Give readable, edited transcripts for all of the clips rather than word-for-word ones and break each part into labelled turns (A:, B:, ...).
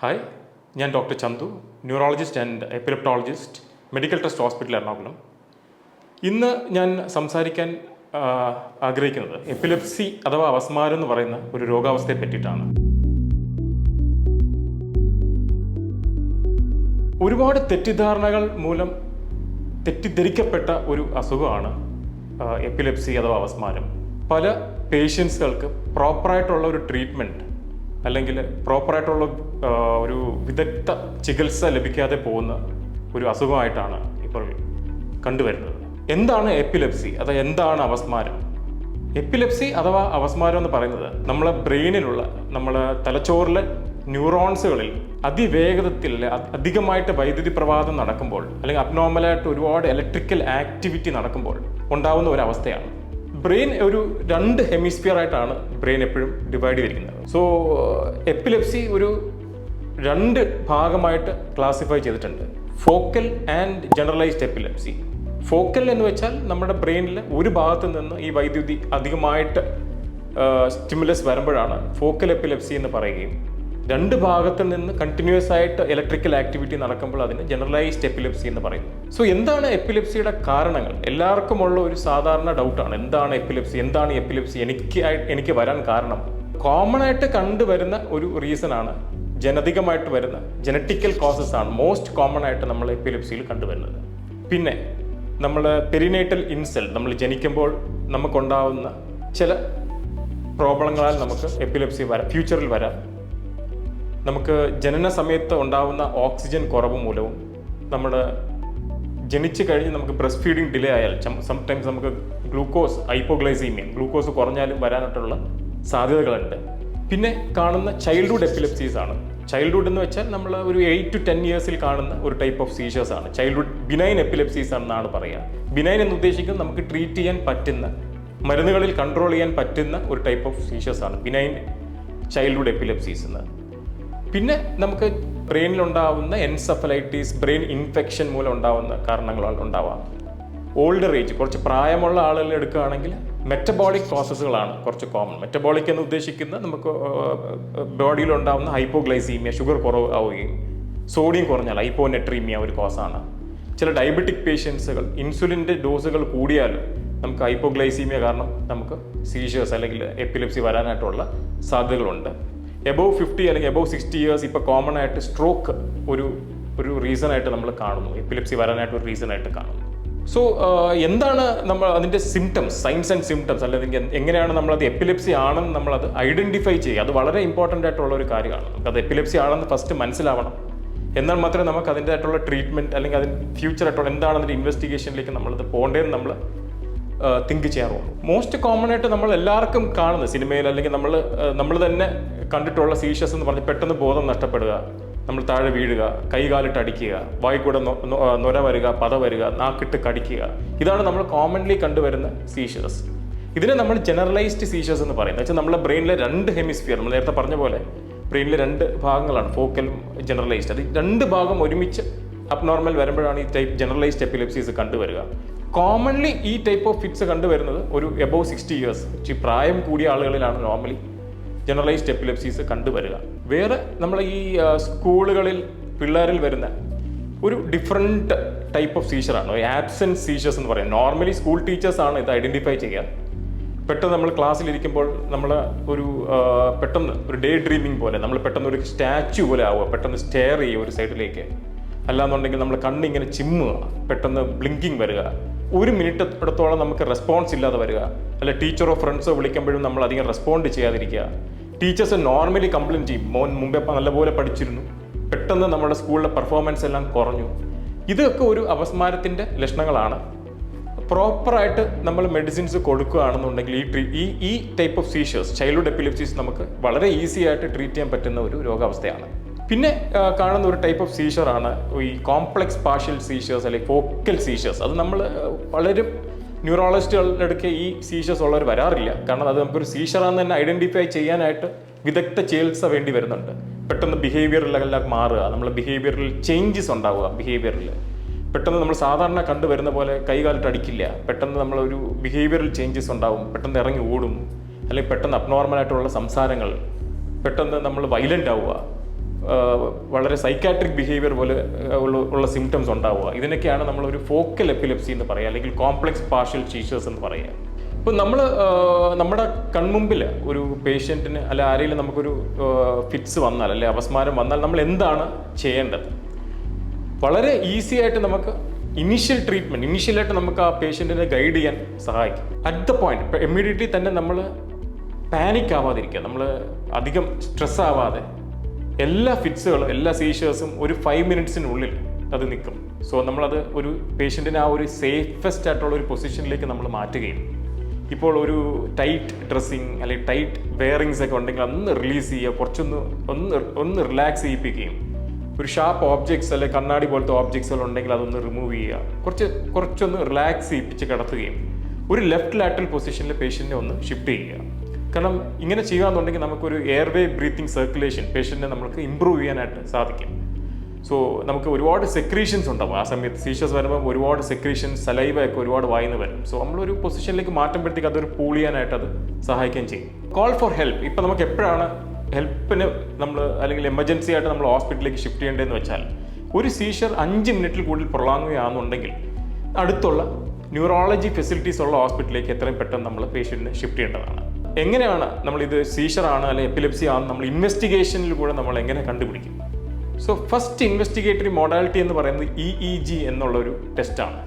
A: Hi, ഞാൻ doctor Chandu, neurologist and epileptologist, medical trust hospital Ernakulam. ഇന്ന് ഞാൻ സംസാരിക്കാൻ ആഗ്രഹിക്കുന്നത് എപ്പിലെപ്സി അഥവാ അവസ്മാരം എന്ന് പറയുന്ന ഒരു രോഗാവസ്ഥയെ പറ്റിയിട്ടാണ്. ഒരുപാട് തെറ്റിദ്ധാരണകൾ മൂലം തെറ്റിദ്ധരിക്കപ്പെട്ട ഒരു അസുഖമാണ് എപ്പിലെപ്സി അഥവാ അവസ്മാരം. പല പേഷ്യൻസുകൾക്ക് പ്രോപ്പറായിട്ടുള്ള ഒരു ട്രീറ്റ്മെൻറ്റ് അല്ലെങ്കിൽ പ്രോപ്പറായിട്ടുള്ള ഒരു വിദഗ്ധ ചികിത്സ ലഭിക്കാതെ പോകുന്ന ഒരു അസുഖമായിട്ടാണ് ഇപ്പോൾ കണ്ടുവരുന്നത്. എന്താണ് എപ്പിലെപ്സി അഥവാ എന്താണ് അവസ്മാരം? എപ്പിലെപ്സി അഥവാ അവസ്മാരം എന്ന് പറയുന്നത് നമ്മളെ ബ്രെയിനിലുള്ള നമ്മളെ തലച്ചോറിലെ ന്യൂറോൺസുകളിൽ അതിവേഗത്തിൽ അധികമായിട്ട് വൈദ്യുതി പ്രവാഹം നടക്കുമ്പോൾ അല്ലെങ്കിൽ അബ്നോർമലായിട്ട് ഒരുപാട് ഇലക്ട്രിക്കൽ ആക്ടിവിറ്റി നടക്കുമ്പോൾ ഉണ്ടാകുന്ന ഒരു അവസ്ഥയാണ്. ബ്രെയിൻ ഒരു രണ്ട് ഹെമിസ്ഫിയർ ആയിട്ടാണ് ബ്രെയിൻ എപ്പോഴും ഡിവൈഡ് ചെയ്തിരിക്കുന്നത്. സോ എപ്പിലെപ്സി ഒരു രണ്ട് ഭാഗമായിട്ട് ക്ലാസിഫൈ ചെയ്തിട്ടുണ്ട്: focal and generalised epilepsy. Focal എന്ന് വെച്ചാൽ നമ്മുടെ ബ്രെയിനിൽ ഒരു ഭാഗത്ത് നിന്ന് ഈ വൈദ്യുതി അധികമായിട്ട് സ്റ്റിമുലസ് വരുമ്പോഴാണ് ഫോക്കൽ എപ്പിലെപ്സി എന്ന് പറയുകയും, രണ്ട് ഭാഗത്ത് നിന്ന് കണ്ടിന്യൂസ് ആയിട്ട് ഇലക്ട്രിക്കൽ ആക്ടിവിറ്റി നടക്കുമ്പോൾ അതിന് ജനറലൈസ്ഡ് എപ്പിലെപ്സി എന്ന് പറയുന്നു. സോ എന്താണ് എപ്പിലെപ്സിയുടെ കാരണങ്ങൾ? എല്ലാവർക്കുമുള്ള ഒരു സാധാരണ ഡൗട്ടാണ്, എന്താണ് എപ്പിലെപ്സി, എന്താണ് എപ്പിലെപ്സി എനിക്ക് വരാൻ കാരണം? കോമൺ ആയിട്ട് കണ്ടുവരുന്ന ഒരു റീസണാണ് ജനറ്റികമായിട്ട് വരുന്ന ജനറ്റിക്കൽ കോസസ് ആണ് മോസ്റ്റ് കോമൺ ആയിട്ട് നമ്മൾ എപ്പിലെപ്സിയിൽ കണ്ടുവരുന്നത്. പിന്നെ നമ്മൾ പെരിനേറ്റൽ ഇൻസൾട്ട്, നമ്മൾ ജനിക്കുമ്പോൾ നമുക്കുണ്ടാവുന്ന ചില പ്രോബ്ലങ്ങളാൽ നമുക്ക് എപ്പിലെപ്സി ഫ്യൂച്ചറിൽ വരാം. നമുക്ക് ജനന സമയത്ത് ഉണ്ടാവുന്ന ഓക്സിജൻ കുറവ് മൂലവും നമ്മുടെ ജനിച്ചു കഴിഞ്ഞ് നമുക്ക് ബ്രസ്റ്റ് ഫീഡിങ് ഡിലേ ആയാൽ സംടൈംസ് നമുക്ക് ഹൈപ്പോഗ്ലൈസീമിയ ഗ്ലൂക്കോസ് കുറഞ്ഞാലും വരാനായിട്ടുള്ള സാധ്യതകളുണ്ട്. പിന്നെ കാണുന്ന ചൈൽഡ്ഹുഡ് എപ്പിലെപ്സീസ് ആണ്. ചൈൽഡ്ഹുഡ് എന്ന് വെച്ചാൽ നമ്മൾ ഒരു 8 to 10 ഇയേഴ്സിൽ കാണുന്ന ഒരു ടൈപ്പ് ഓഫ് സീഷേഴ്സ് ആണ്. ചൈൽഡ്ഹുഡ് ബിനൈൻ എപ്പിലെപ്സീസ് ആണെന്നാണ് പറയുക. ബിനൈൻ എന്ന് ഉദ്ദേശിക്കുന്നത് നമുക്ക് ട്രീറ്റ് ചെയ്യാൻ പറ്റുന്ന, മരുന്നുകളിൽ കൺട്രോൾ ചെയ്യാൻ പറ്റുന്ന ഒരു ടൈപ്പ് ഓഫ് സീഷേഴ്സ് ആണ് ബിനൈൻ ചൈൽഡ്ഹുഡ് എപ്പിലെപ്സീസ് എന്ന്. പിന്നെ നമുക്ക് ബ്രെയിനിലുണ്ടാവുന്ന എൻസെഫലൈറ്റിസ്, ബ്രെയിൻ ഇൻഫെക്ഷൻ മൂലം ഉണ്ടാവുന്ന കാരണങ്ങളാൽ ഉണ്ടാവാം. ഓൾഡർ ഏജ്, കുറച്ച് പ്രായമുള്ള ആളുകൾ എടുക്കുകയാണെങ്കിൽ മെറ്റബോളിക് പ്രോസസ്സുകളാണ് കുറച്ച് കോമൺ. മെറ്റബോളിക് എന്ന് ഉദ്ദേശിക്കുന്നത് നമുക്ക് ബോഡിയിലുണ്ടാവുന്ന ഹൈപ്പോഗ്ലൈസീമിയ, ഷുഗർ കുറവാവുകയും സോഡിയം കുറഞ്ഞാൽ ഹൈപ്പോനെട്രീമിയ ഒരു കോസാണ്. ചില ഡയബറ്റിക് പേഷ്യൻസുകൾ ഇൻസുലിൻ്റെ ഡോസുകൾ കൂടിയാലും നമുക്ക് ഹൈപ്പോഗ്ലൈസീമിയ കാരണം നമുക്ക് സീഷേഴ്സ് അല്ലെങ്കിൽ എപ്പിലെപ്സി വരാനായിട്ടുള്ള സാധ്യതകളുണ്ട്. എബോവ് 50 അല്ലെങ്കിൽ എബോവ് 60 ഇയേഴ്സ് ഇപ്പോൾ കോമൺ ആയിട്ട് സ്ട്രോക്ക് ഒരു റീസണായിട്ട് നമ്മൾ കാണുന്നു, എപ്പിലെപ്സി വരാനായിട്ട് ഒരു റീസണായിട്ട് കാണുന്നു. സോ എന്താണ് നമ്മൾ അതിൻ്റെ സിംറ്റംസ്, സൈൻസ് ആൻഡ് സിംറ്റംസ്, അല്ലെങ്കിൽ എങ്ങനെയാണ് നമ്മളത് എപ്പിലെപ്സി ആണെന്ന് നമ്മളത് ഐഡൻറ്റിഫൈ ചെയ്യുക? അത് വളരെ ഇമ്പോർട്ടൻ്റ് ആയിട്ടുള്ള ഒരു കാര്യമാണ്. നമുക്കത് എപ്പിലെപ്സി ആണെന്ന് ഫസ്റ്റ് മനസ്സിലാവണം. എന്നാൽ മാത്രമേ നമുക്ക് അതിൻ്റെതായിട്ടുള്ള ട്രീറ്റ്മെൻറ്റ് അല്ലെങ്കിൽ അതിന് ഫ്യൂച്ചറായിട്ടുള്ള എന്താണ് അതിൻ്റെ ഇൻവെസ്റ്റിഗേഷനിലേക്ക് നമ്മളത് പോകേണ്ടതെന്ന് നമ്മൾ തിങ്ക് ചെയ്യാറുള്ളൂ. മോസ്റ്റ് കോമൺ ആയിട്ട് നമ്മൾ എല്ലാവർക്കും കാണുന്ന സിനിമയിൽ അല്ലെങ്കിൽ നമ്മൾ തന്നെ കണ്ടിട്ടുള്ള സീഷേഴ്സ് എന്ന് പറഞ്ഞാൽ പെട്ടെന്ന് ബോധം നഷ്ടപ്പെടുക, നമ്മൾ താഴെ വീഴുക, കൈകാലിട്ട് അടിക്കുക, വായിക്കൂടെ നൊര വരിക, പത വരിക, നാക്കിട്ട് കടിക്കുക. ഇതാണ് നമ്മൾ കോമൺലി കണ്ടുവരുന്ന സീഷേഴ്സ്. ഇതിനെ നമ്മൾ ജനറലൈസ്ഡ് സീഷേഴ്സ് എന്ന് പറയുന്നത്. വെച്ചാൽ നമ്മുടെ ബ്രെയിനിലെ രണ്ട് ഹെമിസ്ഫിയർ, നമ്മൾ നേരത്തെ പറഞ്ഞ പോലെ ബ്രെയിനിലെ രണ്ട് ഭാഗങ്ങളാണ്, ഫോക്കലും ജനറലൈസ്ഡ്. അത് രണ്ട് ഭാഗം ഒരുമിച്ച് അബ്നോർമൽ വരുമ്പോഴാണ് ഈ ടൈപ്പ് ജനറലൈസ്ഡ് എപ്പിലെപ്സീസ് കണ്ടുവരിക. കോമൺലി ഈ ടൈപ്പ് ഓഫ് ഫിറ്റ്സ് കണ്ടുവരുന്നത് ഒരു എബോവ് 60 ഇയേഴ്സ്, പ്രായം കൂടിയ ആളുകളിലാണ് നോർമലി ജനറലൈസ്ഡ് എപ്പിലെപ്സീസ് കണ്ടുവരിക. വേറെ നമ്മൾ ഈ സ്കൂളുകളിൽ പിള്ളേരിൽ വരുന്ന ഒരു ഡിഫറെൻറ്റ് ടൈപ്പ് ഓഫ് സീഷറാണ് ആബ്സെൻറ്റ് സീഷേഴ്സ് എന്ന് പറയുന്നത്. നോർമലി സ്കൂൾ ടീച്ചേഴ്സാണ് ഇത് ഐഡൻറ്റിഫൈ ചെയ്യുക. പെട്ടെന്ന് നമ്മൾ ക്ലാസ്സിലിരിക്കുമ്പോൾ നമ്മൾ പെട്ടെന്ന് ഒരു ഡേ ഡ്രീമിങ് പോലെ നമ്മൾ പെട്ടെന്ന് ഒരു സ്റ്റാച്യു പോലെ ആവുക, പെട്ടെന്ന് സ്റ്റെയർ ചെയ്യുക ഒരു സൈഡിലേക്ക്. അല്ലാന്നുണ്ടെങ്കിൽ നമ്മൾ കണ്ണിങ്ങനെ ചിമ്മുക, പെട്ടെന്ന് ബ്ലിങ്കിങ് വരിക, 1 മിനിറ്റ് ഇടത്തോളം നമുക്ക് റെസ്പോൺസ് ഇല്ലാതെ വരിക, അല്ല ടീച്ചറോ ഫ്രണ്ട്സോ വിളിക്കുമ്പോഴും നമ്മൾ അധികം റെസ്പോണ്ട് ചെയ്യാതിരിക്കുക. ടീച്ചേഴ്സ് നോർമലി കംപ്ലയിൻറ്റ് ചെയ്യും, മോൻ മുമ്പേ നല്ലപോലെ പഠിച്ചിരുന്നു, പെട്ടെന്ന് നമ്മുടെ സ്കൂളിലെ പെർഫോമൻസ് എല്ലാം കുറഞ്ഞു. ഇതൊക്കെ ഒരു അവസ്മാരത്തിൻ്റെ ലക്ഷണങ്ങളാണ്. പ്രോപ്പറായിട്ട് നമ്മൾ മെഡിസിൻസ് കൊടുക്കുകയാണെന്നുണ്ടെങ്കിൽ ഈ ടൈപ്പ് ഓഫ് സീഷേഴ്സ്, ചൈൽഡ്ഹുഡ് എപ്പിലെപ്സീസ് നമുക്ക് വളരെ ഈസി ആയിട്ട് ട്രീറ്റ് ചെയ്യാൻ പറ്റുന്ന ഒരു രോഗാവസ്ഥയാണ്. പിന്നെ കാണുന്ന ഒരു ടൈപ്പ് ഓഫ് സീഷറാണ് ഈ കോംപ്ലക്സ് പാർഷ്യൽ സീഷേഴ്സ് അല്ലെങ്കിൽ ഫോക്കൽ സീഷേഴ്സ്. അത് നമ്മൾ പലരും ന്യൂറോളജിസ്റ്റുകളുടെ അടുക്കെ ഈ സീഷേഴ്സ് ഉള്ളവർ വരാറില്ല. കാരണം അത് നമുക്കൊരു സീഷറാണെന്ന് തന്നെ ഐഡൻറ്റിഫൈ ചെയ്യാനായിട്ട് വിദഗ്ധ ചികിത്സ വേണ്ടി വരുന്നുണ്ട്. പെട്ടെന്ന് ബിഹേവിയറിലെല്ലാം മാറുക, നമ്മൾ ബിഹേവിയറിൽ ചേഞ്ചസ് ഉണ്ടാവുക. ബിഹേവിയറിൽ പെട്ടെന്ന് നമ്മൾ സാധാരണ കണ്ടുവരുന്ന പോലെ കൈകാലിട്ട് അടിക്കില്ല, പെട്ടെന്ന് നമ്മളൊരു ബിഹേവിയറൽ ചേഞ്ചസ് ഉണ്ടാവും, പെട്ടെന്ന് ഇറങ്ങി ഓടും, അല്ലെങ്കിൽ പെട്ടെന്ന് അബ്നോർമലായിട്ടുള്ള സംസാരങ്ങൾ, പെട്ടെന്ന് നമ്മൾ വയലൻ്റ് ആവുക, വളരെ സൈക്കാട്രിക് ബിഹേവിയർ പോലെ ഉള്ള സിംറ്റംസ് ഉണ്ടാവുക. ഇതിനൊക്കെയാണ് നമ്മളൊരു ഫോക്കൽ എപ്പിലെപ്സി എന്ന് പറയുക, അല്ലെങ്കിൽ കോംപ്ലക്സ് പാർഷ്യൽ സീഷേഴ്സ് എന്ന് പറയുക. ഇപ്പോൾ നമ്മൾ നമ്മുടെ കൺമുമ്പിൽ ഒരു പേഷ്യൻറ്റിന് അല്ല ആരെങ്കിലും നമുക്കൊരു ഫിറ്റ്സ് വന്നാൽ അല്ലെ അപസ്മാരം വന്നാൽ നമ്മൾ എന്താണ് ചെയ്യേണ്ടത്? വളരെ ഈസി ആയിട്ട് നമുക്ക് ഇനീഷ്യലായിട്ട് നമുക്ക് ആ പേഷ്യൻറ്റിനെ ഗൈഡ് ചെയ്യാൻ സഹായിക്കും. അറ്റ് ദ പോയിന്റ് ഇപ്പോൾ ഇമ്മീഡിയറ്റ്ലി തന്നെ നമ്മൾ പാനിക് ആവാതിരിക്കുക, നമ്മൾ അധികം സ്ട്രെസ് ആവാതെ എല്ലാ ഫിറ്റ്സുകളും എല്ലാ സീഷേഴ്സും ഒരു 5 മിനിറ്റ്സിനുള്ളിൽ അത് നിൽക്കും. സോ നമ്മളത് ഒരു പേഷ്യൻറ്റിനെ ആ ഒരു സേഫസ്റ്റ് ആയിട്ടുള്ള ഒരു പൊസിഷനിലേക്ക് നമ്മൾ മാറ്റുകയും, ഇപ്പോൾ ഒരു ടൈറ്റ് ഡ്രസ്സിങ് അല്ലെങ്കിൽ ടൈറ്റ് വെയറിങ്സ് ഒക്കെ ഉണ്ടെങ്കിൽ അന്ന് റിലീസ് ചെയ്യുക, കുറച്ചൊന്ന് റിലാക്സ് ചെയ്യിപ്പിക്കുകയും, ഒരു ഷാർപ്പ് ഓബ്ജക്ട്സ് അല്ലെങ്കിൽ കണ്ണാടി പോലത്തെ ഓബ്ജക്ട്സുകൾ ഉണ്ടെങ്കിൽ അതൊന്ന് റിമൂവ് ചെയ്യുക, കുറച്ചൊന്ന് റിലാക്സ് ചെയ്യിപ്പിച്ച് കിടത്തുകയും ഒരു ലെഫ്റ്റ് ലാറ്ററൽ പൊസിഷനിൽ പേഷ്യൻറ്റിനെ ഒന്ന് ഷിഫ്റ്റ് ചെയ്യുക. കാരണം ഇങ്ങനെ ചെയ്യുകയെന്നുണ്ടെങ്കിൽ നമുക്കൊരു എയർവേ ബ്രീത്തിങ് സർക്കുലേഷൻ പേഷ്യൻറ്റിനെ നമുക്ക് ഇമ്പ്രൂവ് ചെയ്യാനായിട്ട് സാധിക്കും. സോ നമുക്ക് ഒരുപാട് സെക്രീഷൻസ് ഉണ്ടാവും ആ സമയത്ത്. സീഷേഴ്സ് വരുമ്പോൾ ഒരുപാട് സെക്രീഷൻസ്, സലൈവ ഒക്കെ ഒരുപാട് വായിന്ന് വരും. സോ നമ്മളൊരു പൊസിഷനിലേക്ക് മാറ്റുമ്പോഴത്തേക്ക് അതൊരു പൂൾ ചെയ്യാനായിട്ട് അത് സഹായിക്കുകയും ചെയ്യും. Call for help. ഇപ്പം നമുക്ക് എപ്പോഴാണ് ഹെൽപ്പിന് നമ്മൾ അല്ലെങ്കിൽ എമർജൻസി ആയിട്ട് നമ്മൾ ഹോസ്പിറ്റലിലേക്ക് ഷിഫ്റ്റ് ചെയ്യേണ്ടതെന്ന് വെച്ചാൽ, ഒരു സീഷർ 5 മിനിറ്റിൽ കൂടുതൽ പ്രൊളോങ്ങുകയാണെന്നുണ്ടെങ്കിൽ അടുത്തുള്ള ന്യൂറോളജി ഫെസിലിറ്റീസ് ഉള്ള ഹോസ്പിറ്റലിലേക്ക് എത്രയും പെട്ടെന്ന് നമ്മൾ പേഷ്യൻറ്റിനെ ഷിഫ്റ്റ് ചെയ്യേണ്ടതാണ്. എങ്ങനെയാണ് നമ്മളിത് സീഷറാണ് അല്ലെങ്കിൽ എപ്പിലെപ്സി ആണ് നമ്മൾ ഇൻവെസ്റ്റിഗേഷനിൽ കൂടെ നമ്മൾ എങ്ങനെ കണ്ടുപിടിക്കും? സോ ഫസ്റ്റ് ഇൻവെസ്റ്റിഗേറ്ററി മോഡാലിറ്റി എന്ന് പറയുന്നത് EEG എന്നുള്ളൊരു ടെസ്റ്റാണ്.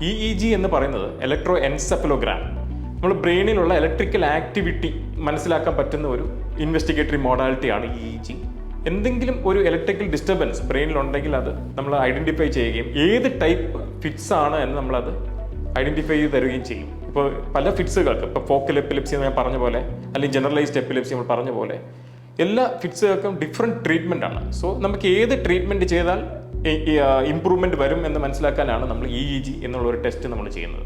A: EEG എന്ന് പറയുന്നത് ഇലക്ട്രോ എൻസെഫലോഗ്രാം. നമ്മൾ ബ്രെയിനിലുള്ള ഇലക്ട്രിക്കൽ ആക്ടിവിറ്റി മനസ്സിലാക്കാൻ പറ്റുന്ന ഒരു ഇൻവെസ്റ്റിഗേറ്ററി മോഡാലിറ്റിയാണ് EEG. എന്തെങ്കിലും ഒരു ഇലക്ട്രിക്കൽ ഡിസ്റ്റർബൻസ് ബ്രെയിനിലുണ്ടെങ്കിൽ അത് നമ്മൾ ഐഡൻറ്റിഫൈ ചെയ്യുകയും ഏത് ടൈപ്പ് ഫിറ്റ്സ് ആണ് എന്ന് നമ്മളത് ഐഡൻറ്റിഫൈ ചെയ്ത് തരികയും ചെയ്യും. ഇപ്പോൾ പല ഫിറ്റ്സുകൾക്ക്, ഇപ്പോൾ ഫോക്കൽ എപ്പിലെപ്സി എന്ന് ഞാൻ പറഞ്ഞ പോലെ, അല്ലെങ്കിൽ ജനറലൈസ്ഡ് എപ്പിലെപ്സി നമ്മൾ പറഞ്ഞ പോലെ, എല്ലാ ഫിറ്റ്സുകൾക്കും ഡിഫറെൻറ്റ് ട്രീറ്റ്മെൻ്റ് ആണ്. സോ നമുക്ക് ഏത് ട്രീറ്റ്മെൻറ്റ് ചെയ്താൽ ഇമ്പ്രൂവ്മെൻറ്റ് വരും എന്ന് മനസ്സിലാക്കാനാണ് നമ്മൾ EEG എന്നുള്ള ഒരു ടെസ്റ്റ് നമ്മൾ ചെയ്യുന്നത്.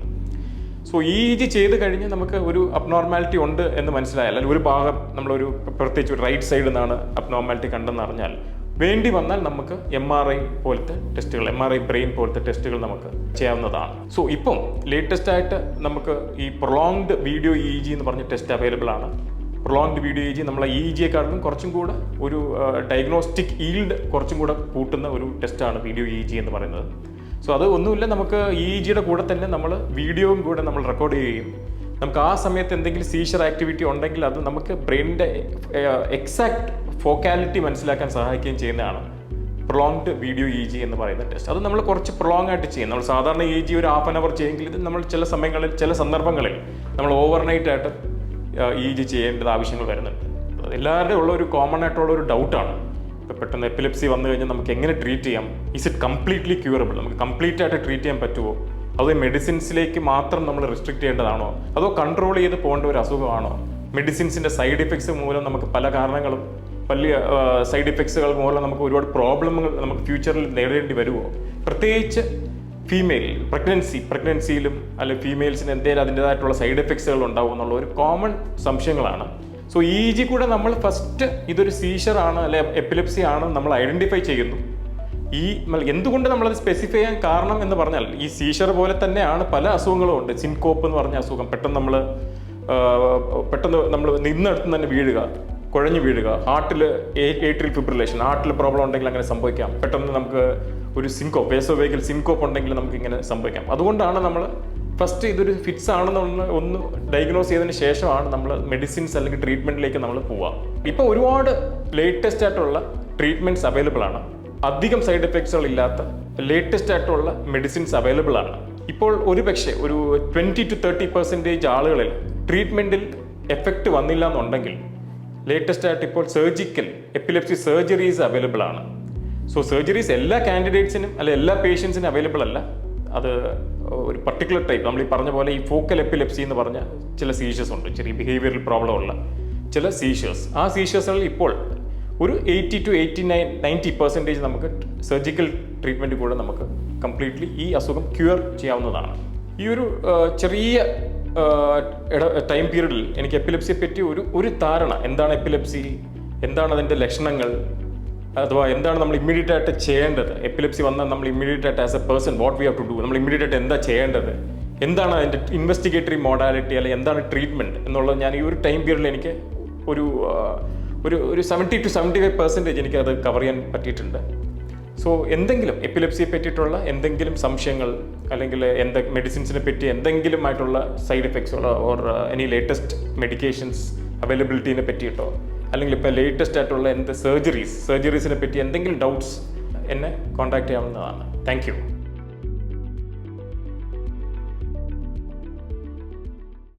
A: സോ EEG ചെയ്ത് കഴിഞ്ഞ് നമുക്ക് ഒരു അബ്നോർമാലിറ്റി ഉണ്ട് എന്ന് മനസ്സിലായാൽ, അല്ലെങ്കിൽ ഒരു ഭാഗം നമ്മളൊരു പ്രത്യേകിച്ച് ഒരു റൈറ്റ് സൈഡിൽ നിന്നാണ് അബ്നോർമാലിറ്റി കണ്ടെന്ന് അറിഞ്ഞാൽ, വേണ്ടി വന്നാൽ നമുക്ക് MRI പോലത്തെ ടെസ്റ്റുകൾ, MRI ബ്രെയിൻ പോലത്തെ ടെസ്റ്റുകൾ നമുക്ക് ചെയ്യാവുന്നതാണ്. സോ ഇപ്പം ലേറ്റസ്റ്റ് ആയിട്ട് നമുക്ക് ഈ പ്രൊളോങ്ഡ് വീഡിയോ EEG എന്ന് പറഞ്ഞ ടെസ്റ്റ് അവൈലബിൾ ആണ്. പ്രൊളോങ്ഡ് വീഡിയോ EEG നമ്മളെ EEGയെക്കാളും കുറച്ചും കൂടെ ഒരു ഡയഗ്നോസ്റ്റിക് ഈൽഡ് കുറച്ചും കൂടെ കൂട്ടുന്ന ഒരു ടെസ്റ്റാണ് വീഡിയോ EEG എന്ന് പറയുന്നത്. സോ അത് ഒന്നുമില്ല, നമുക്ക് EEGയുടെ കൂടെ തന്നെ നമ്മൾ വീഡിയോയും കൂടെ നമ്മൾ റെക്കോർഡ് ചെയ്യുകയും, നമുക്ക് ആ സമയത്ത് എന്തെങ്കിലും സീഷർ ആക്ടിവിറ്റി ഉണ്ടെങ്കിൽ അത് നമുക്ക് ബ്രെയിനിൻ്റെ എക്സാക്ട് ഫോക്കാലിറ്റി മനസ്സിലാക്കാൻ സഹായിക്കുകയും ചെയ്യുന്നതാണ് പ്രൊളോങ്ഡ് വീഡിയോ EEG എന്ന് പറയുന്ന ടെസ്റ്റ്. അത് നമ്മൾ കുറച്ച് പ്രൊളോങ് ആയിട്ട് ചെയ്യും. നമ്മൾ സാധാരണ EEG ഒരു 1/2 hour ചെയ്യെങ്കിൽ ഇത് നമ്മൾ ചില സമയങ്ങളിൽ, ചില സന്ദർഭങ്ങളിൽ നമ്മൾ ഓവർനൈറ്റ് ആയിട്ട് EEG ചെയ്യേണ്ടത് ആവശ്യങ്ങൾ വരുന്നുണ്ട്. എല്ലാവരുടെയും ഉള്ള ഒരു കോമൺ ആയിട്ടുള്ള ഒരു ഡൗട്ടാണ്, ഇപ്പോൾ പെട്ടെന്ന് എപ്പിലെപ്സി വന്നു കഴിഞ്ഞാൽ നമുക്ക് എങ്ങനെ ട്രീറ്റ് ചെയ്യാം? Is it completely curable? നമുക്ക് കംപ്ലീറ്റ് ആയിട്ട് ട്രീറ്റ് ചെയ്യാൻ പറ്റുമോ? അതോ മെഡിസിൻസിലേക്ക് മാത്രം നമ്മൾ റെസ്ട്രിക്റ്റ് ചെയ്യേണ്ടതാണോ? അതോ കൺട്രോൾ ചെയ്ത് പോകേണ്ട ഒരു അസുഖമാണോ? മെഡിസിൻസിൻ്റെ സൈഡ് എഫക്ട്സ് മൂലം നമുക്ക് പല കാരണങ്ങളും, വലിയ സൈഡ് എഫക്ട്സുകൾ മൂലം നമുക്ക് ഒരുപാട് പ്രോബ്ലമുകൾ നമുക്ക് ഫ്യൂച്ചറിൽ നേരിടേണ്ടി വരുമോ? പ്രത്യേകിച്ച് പ്രഗ്നൻസിയിലും അല്ലെങ്കിൽ ഫീമെയിൽസിന് എന്തെങ്കിലും അതിൻ്റെതായിട്ടുള്ള സൈഡ് എഫക്ട്സുകൾ ഉണ്ടാവും എന്നുള്ള ഒരു കോമൺ സംശയങ്ങളാണ്. സോ EEG കൂടെ നമ്മൾ ഫസ്റ്റ് ഇതൊരു സീഷറാണ് അല്ലെ എപ്പിലെപ്സി ആണ് നമ്മൾ ഐഡൻറ്റിഫൈ ചെയ്യുന്നു. എന്തുകൊണ്ട് നമ്മളത് സ്പെസിഫൈ ചെയ്യാൻ കാരണം എന്ന് പറഞ്ഞാൽ, ഈ സീഷർ പോലെ തന്നെയാണ് പല അസുഖങ്ങളും ഉണ്ട്. സിൻകോപ്പ് എന്ന് പറഞ്ഞ അസുഖം, പെട്ടെന്ന് നമ്മൾ നിന്നെടുത്ത് തന്നെ വീഴുക, കുഴഞ്ഞു വീഴുക, ഹാർട്ടിൽ ഏട്രിയൽ ഫിബ്രിലേഷൻ, ഹാർട്ടിൽ പ്രോബ്ലം ഉണ്ടെങ്കിൽ അങ്ങനെ സംഭവിക്കാം. പെട്ടെന്ന് നമുക്ക് ഒരു സിൻകോപ്പ്, വേസോവേഗൽ സിൻകോപ്പ് ഉണ്ടെങ്കിൽ നമുക്ക് ഇങ്ങനെ സംഭവിക്കാം. അതുകൊണ്ടാണ് നമ്മൾ ഫസ്റ്റ് ഇതൊരു ഫിറ്റ്സ് ആണെന്നുള്ള ഒന്ന് ഡയഗ്നോസ് ചെയ്തതിന് ശേഷമാണ് നമ്മൾ മെഡിസിൻസ് അല്ലെങ്കിൽ ട്രീറ്റ്മെൻറ്റിലേക്ക് നമ്മൾ പോവുക. ഇപ്പോൾ ഒരുപാട് ലേറ്റസ്റ്റ് ആയിട്ടുള്ള ട്രീറ്റ്മെൻറ്റ്സ് അവൈലബിൾ ആണ്. അധികം സൈഡ് എഫക്ട്സുകൾ ഇല്ലാത്ത ലേറ്റസ്റ്റ് ആയിട്ടുള്ള മെഡിസിൻസ് അവൈലബിൾ ആണ്. ഇപ്പോൾ ഒരു 20 to 30% ആളുകളിൽ ട്രീറ്റ്മെൻറ്റിൽ എഫക്റ്റ് വന്നില്ല എന്നുണ്ടെങ്കിൽ ലേറ്റസ്റ്റ് ആയിട്ട് ഇപ്പോൾ സർജിക്കൽ എപ്പിലെപ്സി സർജറീസ് അവൈലബിൾ ആണ്. സോ സർജറീസ് എല്ലാ കാൻഡിഡേറ്റ്സിനും അല്ലെ എല്ലാ പേഷ്യൻസിനും അവൈലബിൾ അല്ല. അത് ഒരു പർട്ടിക്കുലർ ടൈപ്പ്, നമ്മൾ ഈ പറഞ്ഞ പോലെ ഈ ഫോക്കൽ എപ്പിലെപ്സി എന്ന് പറഞ്ഞ ചില സീഷേഴ്സ് ഉണ്ട്, ചെറിയ ബിഹേവിയറൽ പ്രോബ്ലം ഉള്ള ചില സീഷേഴ്സ്. ആ സീഷേഴ്സുകളിൽ ഇപ്പോൾ ഒരു 80 to 90% നമുക്ക് സർജിക്കൽ ട്രീറ്റ്മെൻറ്റ് കൂടെ നമുക്ക് കംപ്ലീറ്റ്ലി ഈ അസുഖം ക്യൂർ ചെയ്യാവുന്നതാണ്. ഈ ഒരു ചെറിയ ടൈം പീരീഡിൽ എനിക്ക് എപ്പിലെപ്സിയെ പറ്റി ഒരു ധാരണ, എന്താണ് എപ്പിലെപ്സി, എന്താണ് അതിൻ്റെ ലക്ഷണങ്ങൾ, അഥവാ എന്താണ് നമ്മൾ ഇമ്മീഡിയറ്റ് ആയിട്ട് ചെയ്യേണ്ടത്, എപ്പിലെപ്സി വന്നാൽ നമ്മൾ ഇമ്മീഡിയറ്റ് ആയിട്ട് as a person what we have to do, നമ്മൾ ഇമ്മീഡിയറ്റ് ആയിട്ട് എന്താ ചെയ്യേണ്ടത്, എന്താണ് അതിൻ്റെ ഇൻവെസ്റ്റിഗേറ്ററി മോഡാലിറ്റി അല്ലെങ്കിൽ എന്താണ് ട്രീറ്റ്മെൻറ്റ് എന്നുള്ളത് ഞാൻ ഈ ഒരു ടൈം പീരീഡിൽ എനിക്ക് ഒരു 70 to 75% എനിക്കത് കവർ ചെയ്യാൻ പറ്റിയിട്ടുണ്ട്. സോ എന്തെങ്കിലും എപ്പിലെപ്സിയെ പറ്റിയിട്ടുള്ള എന്തെങ്കിലും സംശയങ്ങൾ അല്ലെങ്കിൽ മെഡിസിൻസിനെ പറ്റി എന്തെങ്കിലും ആയിട്ടുള്ള സൈഡ് എഫക്ട്സുകളോ ഓർ എനി ലേറ്റസ്റ്റ് മെഡിക്കേഷൻസ് അവൈലബിലിറ്റീനെ പറ്റിയിട്ടോ അല്ലെങ്കിൽ ഇപ്പോൾ ലേറ്റസ്റ്റ് ആയിട്ടുള്ള സർജറീസിനെ പറ്റി എന്തെങ്കിലും ഡൗട്ട്സ് എന്നെ കോൺടാക്ട് ചെയ്യാവുന്നതാണ്. Thank you.